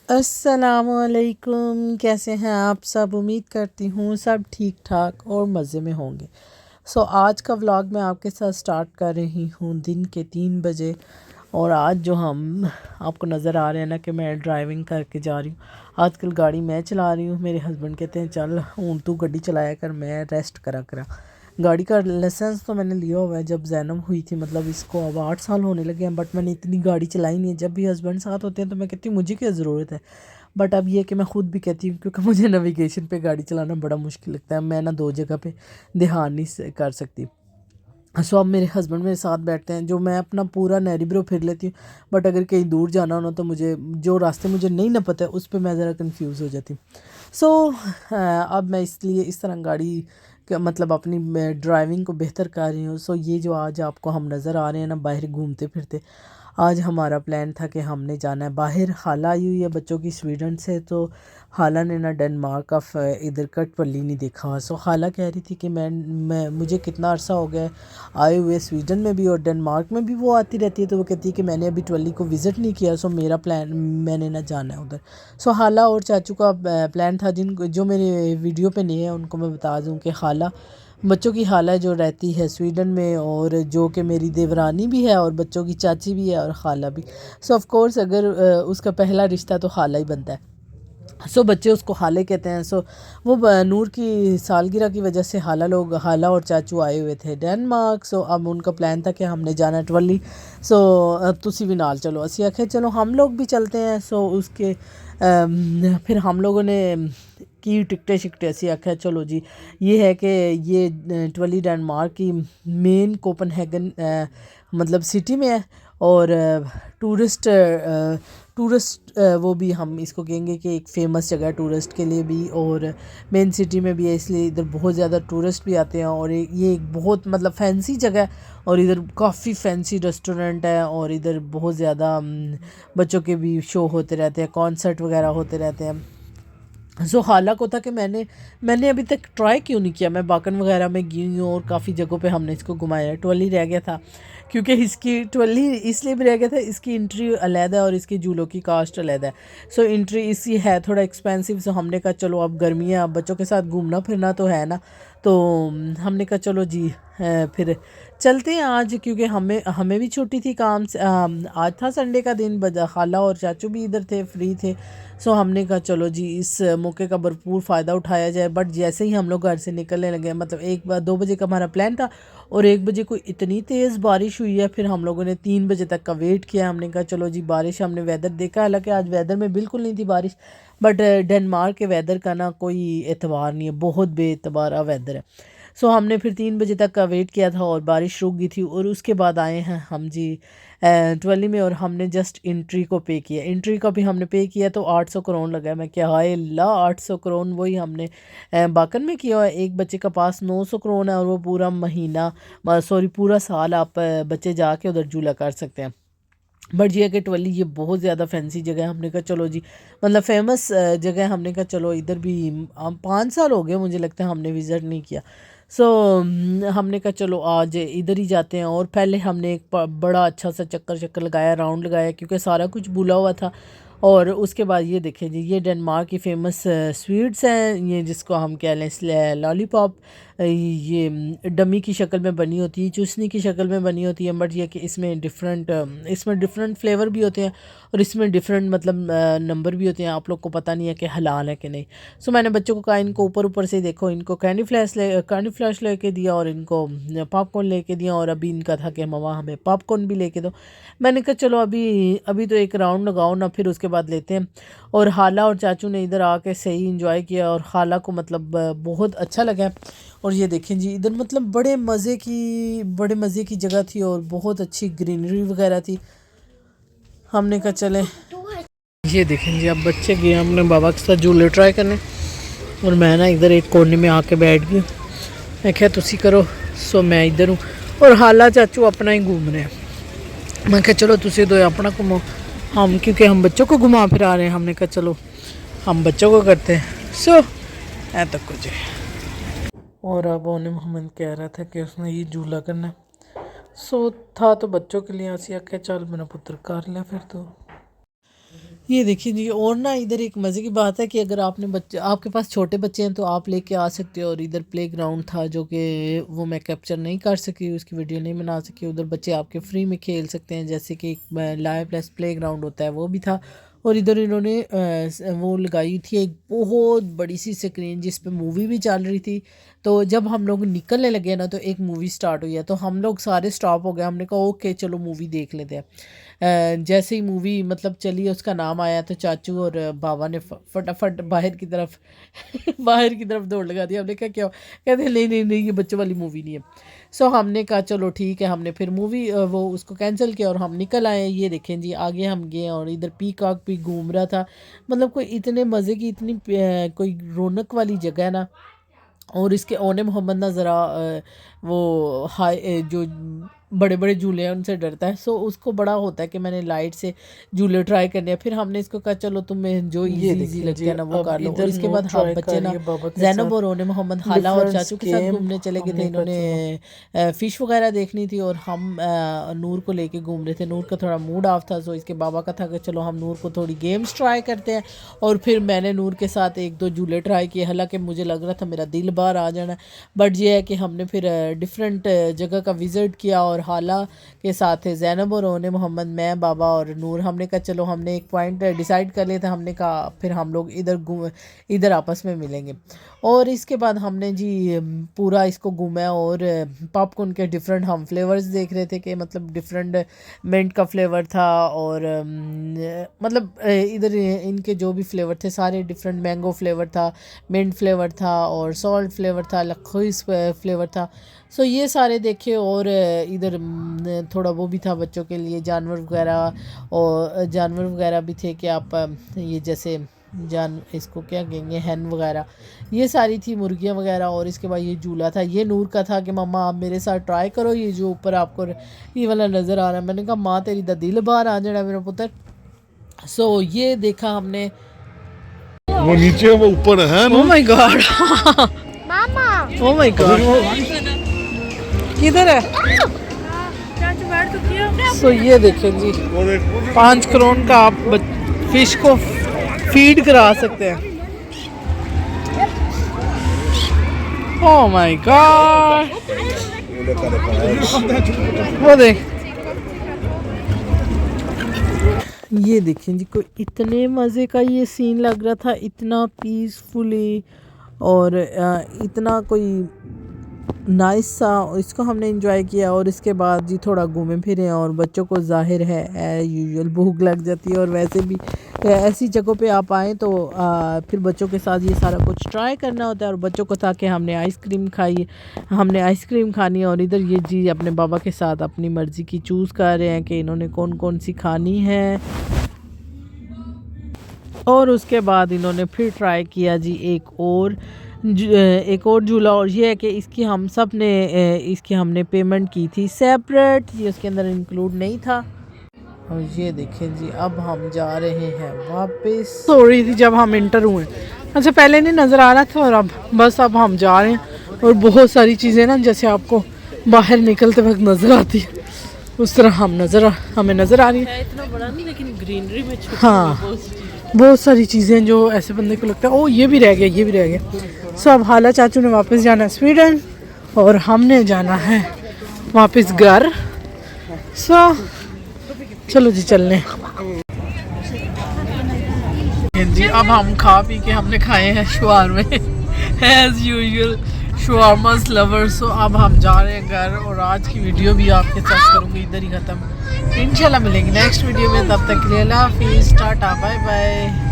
अस्सलामुअलैकुम, कैसे हैं आप सब। उम्मीद करती हूँ सब ठीक ठाक और मज़े में होंगे। आज का व्लॉग मैं आपके साथ स्टार्ट कर रही हूँ दिन के 3 बजे। और आज जो हम आपको नज़र आ रहे हैं ना कि मैं ड्राइविंग करके जा रही हूँ। आजकल गाड़ी मैं चला रही हूँ, मेरे हस्बैंड कहते हैं चल हूँ तू गड्डी चलाया कर, मैं रेस्ट करा करा। गाड़ी का लाइसेंस तो मैंने लिया हुआ है जब जैनब हुई थी, मतलब इसको अब 8 साल होने लगे हैं, बट मैंने इतनी गाड़ी चलाई नहीं है। जब भी हस्बैंड साथ होते हैं तो मैं कहती हूँ मुझे क्या ज़रूरत है, बट अब ये कि मैं ख़ुद भी कहती हूँ क्योंकि मुझे नेविगेशन पे गाड़ी चलाना बड़ा मुश्किल लगता है, मैं ना 2 जगह पे ध्यान नहीं कर सकती। अब मेरे हस्बैंड मेरे साथ बैठते हैं, जो मैं अपना पूरा नेरीब्रो फिर लेती हूँ, बट अगर कहीं दूर जाना हो ना तो मुझे जो रास्ते मुझे नहीं ना पता है उस पर मैं ज़रा कंफ्यूज हो जाती हूँ। अब मैं इसलिए इस तरह गाड़ी मतलब अपनी ड्राइविंग को बेहतर कर रही हूँ। ये जो आज आपको हम नज़र आ रहे हैं ना बाहर घूमते फिरते, आज हमारा प्लान था कि हमने जाना है बाहर। खाला आई हुई है बच्चों की स्वीडन से, तो खाला ने ना डेनमार्क का इधर कटपल्ली नहीं देखा। खाला कह रही थी कि मैं मुझे कितना अरसा हो गया है आए हुए, स्वीडन में भी और डेनमार्क में भी वो आती रहती है, तो वो कहती है कि मैंने अभी ट्वली को विज़िट नहीं किया। मेरा प्लान मैंने ना जाना है उधर। खाला और चाचू का प्लान था, जिन जो मेरे वीडियो पे नहीं है उनको मैं बता दूं कि खाला बच्चों की खाला जो रहती है स्वीडन में, और जो कि मेरी देवरानी भी है और बच्चों की चाची भी है और खाला भी। ऑफ कोर्स अगर उसका पहला रिश्ता तो खाला ही बनता है। बच्चे उसको खाले कहते हैं। वो नूर की सालगिरह की वजह से खाला और चाचू आए हुए थे डेनमार्क। अब उनका प्लान था कि हमने जाना ट्वली। तुसी भी नाल चलो, असी आखे चलो हम लोग भी चलते हैं। उसके फिर हम लोगों ने की टिकटें शिकटें, असी आख्या चलो जी। ये है कि ये ट्वली डेनमार्क की मेन कोपनहेगन मतलब सिटी में है, और टूरिस्ट वो भी हम इसको कहेंगे कि एक फ़ेमस जगह है टूरिस्ट के लिए भी, और मेन सिटी में भी है, इसलिए इधर बहुत ज़्यादा टूरिस्ट भी आते हैं। और ये एक बहुत मतलब फैंसी जगह है, और इधर काफ़ी फैंसी रेस्टोरेंट है, और इधर बहुत ज़्यादा बच्चों के भी शो होते रहते हैं, कॉन्सर्ट वगैरह होते रहते हैं। खाला को था कि मैंने अभी तक ट्राई क्यों नहीं किया। मैं बाकन वगैरह में गई हूँ और काफ़ी जगहों पे हमने इसको घुमाया है। ट्वली रह गया था क्योंकि इसकी ट्वली इसलिए भी रह गया था, इसकी एंट्री अलग है और इसकी झूलों की कास्ट अलग है। एंट्री इसी है थोड़ा एक्सपेंसिव। हमने कहा चलो अब गर्मी है, अब बच्चों के साथ घूमना फिरना तो है ना, तो हमने कहा चलो जी फिर चलते हैं आज, क्योंकि हमें हमें भी छुट्टी थी काम से। आज था संडे का दिन, खाला और चाचू भी इधर थे, फ्री थे। हमने कहा चलो जी इस मौके का भरपूर फ़ायदा उठाया जाए। बट जैसे ही हम लोग घर से निकलने लगे, मतलब 2 बजे का हमारा प्लान था, और 1 बजे को इतनी तेज़ बारिश हुई है। फिर हम लोगों ने 3 बजे तक का वेट किया। हमने कहा चलो जी बारिश, हमने वेदर देखा, हालांकि आज वेदर में बिल्कुल नहीं थी बारिश, बट डेनमार्क के वेदर का ना कोई एतबार नहीं है, बहुत बेतबारा वेदर है। हमने फिर 3 बजे तक का वेट किया था और बारिश रुक गई थी, और उसके बाद आए हैं हम जी ट्वेली में, और हमने जस्ट एंट्री को पे किया। एंट्री का भी हमने पे किया तो 800 करोड़ लगा। मैं क्या हाय ला 800 करोड़, वही हमने बाकन में किया हुआ है। एक बच्चे का पास 900 करोड़ है, और वो पूरा महीना सॉरी पूरा साल आप बच्चे जाके उधर झूला कर सकते हैं। बट ये कि ट्वली ये बहुत ज़्यादा फैंसी जगह है। हमने कहा चलो जी, मतलब फेमस जगह है, हमने कहा चलो इधर भी 5 साल हो गए मुझे लगता है हमने विज़िट नहीं किया। हमने कहा चलो आज इधर ही जाते हैं। और पहले हमने एक बड़ा अच्छा सा चक्कर चक्कर लगाया, राउंड लगाया, क्योंकि सारा कुछ भूला हुआ था। और उसके बाद ये देखें जी, ये डेनमार्क की फ़ेमस स्वीट्स हैं, ये जिसको हम कह लें लॉलीपॉप। ये डमी की शक्ल में बनी होती है, चूसनी की शक्ल में बनी होती है, बट ये कि इसमें डिफरेंट फ्लेवर भी होते हैं, और इसमें डिफरेंट मतलब नंबर भी होते हैं। आप लोग को पता नहीं है कि हलाल है कि नहीं। मैंने बच्चों को कहा इनको ऊपर ऊपर से देखो, इनको कैंडी फ्लैश लेके दिया, और इनको पॉपकॉर्न लेके दिया, और अभी इनका था कि मम्मा हमें पॉपकॉर्न भी लेके दो। मैंने कहा चलो अभी अभी तो एक राउंड लगाओ ना, फिर उसके बाद लेते हैं। और खाला और चाचू ने इधर आके सही इंजॉय किया, और खाला को मतलब बहुत अच्छा लगा। और ये देखें जी, इधर मतलब बड़े मज़े की जगह थी, और बहुत अच्छी ग्रीनरी वगैरह थी। हमने कहा चले, ये देखें जी अब बच्चे गए हमने बाबा के साथ झूले ट्राई करने, और मैं ना इधर एक कोने में आके बैठ गई। मैं क्या तुसी करो, मैं इधर हूँ, और खाला चाचू अपना ही घूम रहे हैं। मैं क्या चलो तुसी दो अपना घूमो, हम क्योंकि हम बच्चों को घुमा फिरा रहे हैं, हमने कहा चलो हम बच्चों को करते हैं। ऐ तक कुछ है। और अब ओने मोहम्मद कह रहा था कि उसने ये झूला करना है। था तो बच्चों के लिए, ऐसी आख्या चल मेरा पुत्र कर ले फिर तो। ये देखिए जी, और ना इधर एक मज़े की बात है कि अगर आपने बच्चे, आपके पास छोटे बच्चे हैं तो आप लेके आ सकते हो। और इधर प्लेग्राउंड था जो कि वो मैं कैप्चर नहीं कर सकी, उसकी वीडियो नहीं बना सकी। उधर बच्चे आपके फ्री में खेल सकते हैं, जैसे कि एक लाइव प्लस प्लेग्राउंड होता है वो भी था। और इधर इन्होंने वो लगाई थी एक बहुत बड़ी सी स्क्रीन जिस पे मूवी भी चल रही थी। तो जब हम लोग निकलने लगे ना तो एक मूवी स्टार्ट हुई है, तो हम लोग सारे स्टॉप हो गए। हमने कहा ओके चलो मूवी देख लेते हैं। जैसे ही मूवी मतलब चली, उसका नाम आया तो चाचू और बाबा ने फटाफट बाहर की तरफ बाहर की तरफ दौड़ लगा दिया। हमने कहा क्या? कहते नहीं नहीं नहीं, ये बच्चों वाली मूवी नहीं है। सो हमने कहा चलो ठीक है, हमने फिर मूवी वो उसको कैंसिल किया और हम निकल आए। ये देखें जी, आगे हम गए और इधर पीकॉक भी घूम रहा था। मतलब कोई इतने मज़े की, इतनी कोई रौनक वाली जगह है ना। और इसके ओने मोहम्मद ना ज़रा वो हाई जो बड़े बड़े झूले हैं उनसे डरता है। सो उसको बड़ा होता है कि मैंने लाइट से झूले ट्राई करने हैं। फिर हमने इसको कहा चलो तुम्हें जो इजी लगता है ना वो कर लो। और इसके बाद हम बच्चे ना जैनब और ओने मोहम्मद हाला और चाचू के साथ घूमने चले गए थे। इन्होंने फ़िश वगैरह देखनी थी और हम नूर को लेके घूम रहे थे। नूर का थोड़ा मूड ऑफ था, सो इसके बाबा का था कि चलो हम नूर को थोड़ी गेम्स ट्राई करते हैं। और फिर मैंने नूर के साथ एक दो झूले ट्राई किए, हालांकि मुझे लग रहा था मेरा दिल बाहर आ जाना। बट ये है कि हमने फिर डिफरेंट जगह का विज़िट किया और हाला के साथ थे जैनब और ओने मोहम्मद, मैं, बाबा और नूर। हमने कहा चलो, हमने एक पॉइंट डिसाइड कर लिया था। हमने कहा फिर हम लोग इधर आपस में मिलेंगे। और इसके बाद हमने जी पूरा इसको घूमा और पॉपकॉर्न के डिफरेंट हम फ्लेवर्स देख रहे थे कि मतलब डिफरेंट मिंट का फ्लेवर था और मतलब इधर इनके जो भी फ्लेवर थे सारे डिफरेंट। मैंगो फ्लेवर था, मिंट फ्लेवर था और सॉल्ट फ्लेवर था, लखीस फ्लेवर था। सो ये सारे देखे। और इधर थोड़ा वो भी था बच्चों के लिए, जानवर वगैरह। और जानवर वगैरह भी थे कि आप ये जैसे इसको क्या कहेंगे, हैन वगैरह, ये सारी थी, मुर्गियाँ वगैरह। और इसके बाद ये झूला था, ये नूर का था कि मम्मा आप मेरे साथ ट्राई करो, ये जो ऊपर आपको ये वाला नज़र आ रहा है। मैंने कहा माँ तेरी दा दिल बाहर आ जाना मेरा पुत्र। सो ये देखा हमने। वो नीचे वो ऊपर है ना। Oh my God, oh my God, किधर है? सो ये देखें जी, 5 करोड़ का आप फिश को फीड करा सकते हैं। ओह माय गॉड, वो देख, ये देखें जी, कोई इतने मज़े का ये सीन लग रहा था, इतना पीसफुली और इतना कोई नाइस सा। इसको हमने एंजॉय किया और इसके बाद जी थोड़ा घूमे फिरे। और बच्चों को ज़ाहिर है यूजुअल भूख लग जाती है और वैसे भी ऐसी जगहों पे आप आएँ तो फिर बच्चों के साथ ये सारा कुछ ट्राई करना होता है। और बच्चों को था कि हमने आइसक्रीम खाई, हमने आइसक्रीम खानी है। और इधर ये जी अपने बाबा के साथ अपनी मर्ज़ी की चूज़ कर रहे हैं कि इन्होंने कौन कौन सी खानी है। और उसके बाद इन्होंने फिर ट्राई किया जी एक और झूला। और ये है कि इसकी हम सब ने इसकी हमने पेमेंट की थी सेपरेट, ये उसके अंदर इंक्लूड नहीं था। और ये देखें जी, अब हम जा रहे हैं वापस। सो रही थी जब हम इंटर हुए, अच्छा पहले नहीं नज़र आ रहा था और अब हम जा रहे हैं। और बहुत सारी चीज़ें ना जैसे आपको बाहर निकलते वक्त नज़र आती है, उस तरह हमें नज़र आ रही है। इतना बड़ा नहीं लेकिन ग्रीनरी में हाँ बहुत सारी चीज़ें जो ऐसे बंदे को लगता है ओ ये भी रह गया, ये भी रह गया। सो अब हाला चाचू ने वापस जाना है स्वीडन और हमने जाना है वापस घर। सो चलो जी चलने जी। अब हम खा पी के हमने खाए हैं शवारमे एज यूजुअल, शवारमास लवर। सो अब हम जा रहे हैं घर और आज की वीडियो भी आपके साथ करूँगी इधर ही ख़त्म। इंशाल्लाह मिलेंगे नेक्स्ट वीडियो में, तब तक के लिए अल्लाह हाफिज़, टाटा बाय बाय।